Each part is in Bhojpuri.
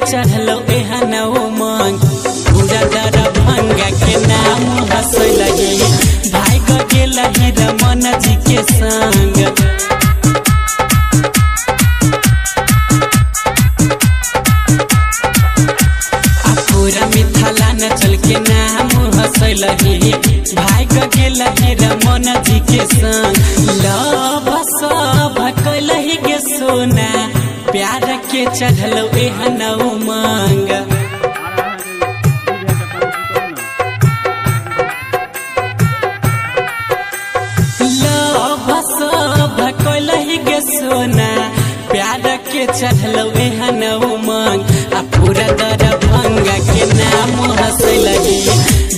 चढ़लो एहन उमंग पूरा दरभंगा के नाम हंसे लगे भाई गेल रमन जी के संग। पूरा मिथिला नचल के नाम हंसे लगे भाई गेल रमन जी के संग। लव सब कैलही गे सोना प्यार के चढ़लो एहन उमंग। लव सब कैलही गे सोना प्यार के चढ़लो एहन उमंग। पूरा दरभंगा के नाम हंसे लगे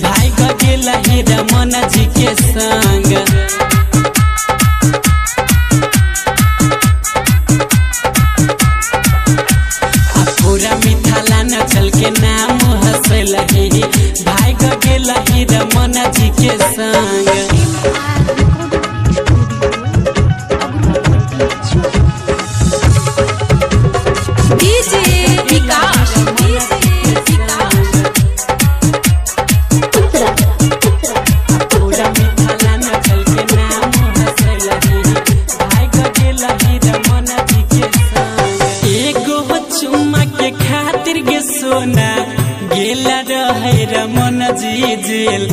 भाई गेल रमन जी के संग। पूरा मिथिला नचल के नाम हंसे लगे भाई गेल रमन जी के संग। सोना गेल रहे रमन जी जेल।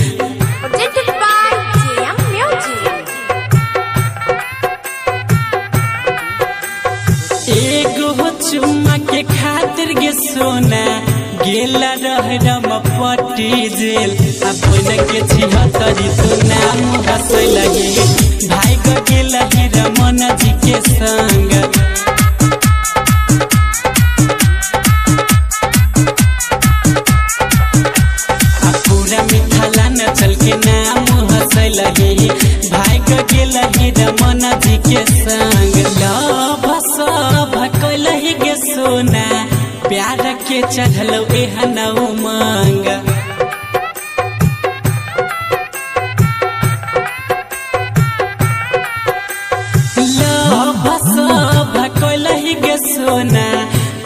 एगो चुम्मा के खातिर गे सोना गेल रहे रमपट्टी जेल। अपन के 76 तो नाम हंसे लगे भाई गेल रमन जी के संग। नचल के नाम हंसे लगे भाई गेल रमन जी के संग। लव सब कैलही गे सोना प्यार के चढ़लो एहन उमंग। लव सब कैलही गे सोना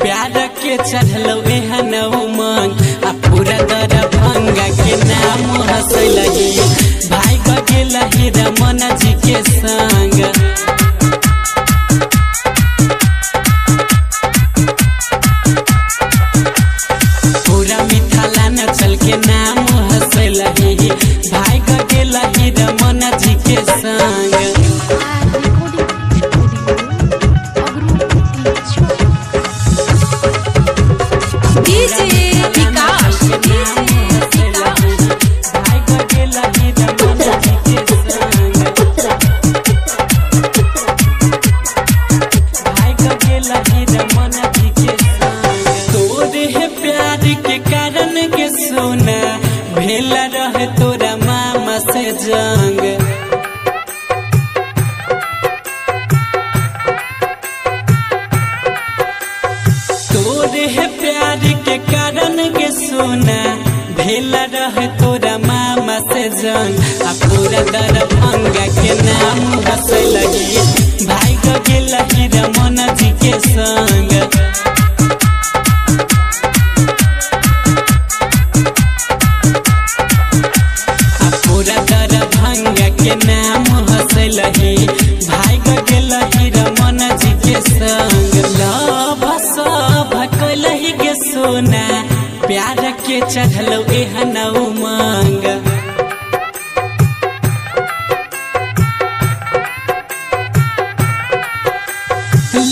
प्यार के चढ़लो एहन उमंग। पूरा दरभंगा के नाम हंसे लगे भाई गेल रमन जी के संग। पूरा मिथिला नचल के नाम हंसे लगे भाई गेल रमन जी के संग। भेल रहे तोरा मामा से जंग। तोरे प्यार के कारण के सोना भेल रहे तोरा मामा से जंग। पूरा दरभंगा के नाम हंसे लगे भाई गेल रमन जी के संग। के नाम हंसे लगे भाई गेल रमन जी के संग। लव सब कैलही गे सोना प्यार के चढ़लो एहन उमंग।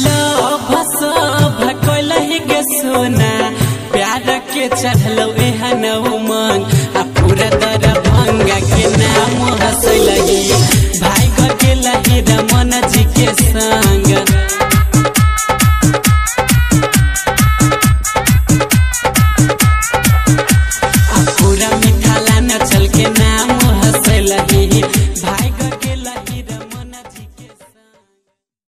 लव सब कैलही गे सोना प्यार के चढ़लो एहन उमंग। पूरा दरभंगा के नाम हंसे लगे भाई गेल रमन जी के संग।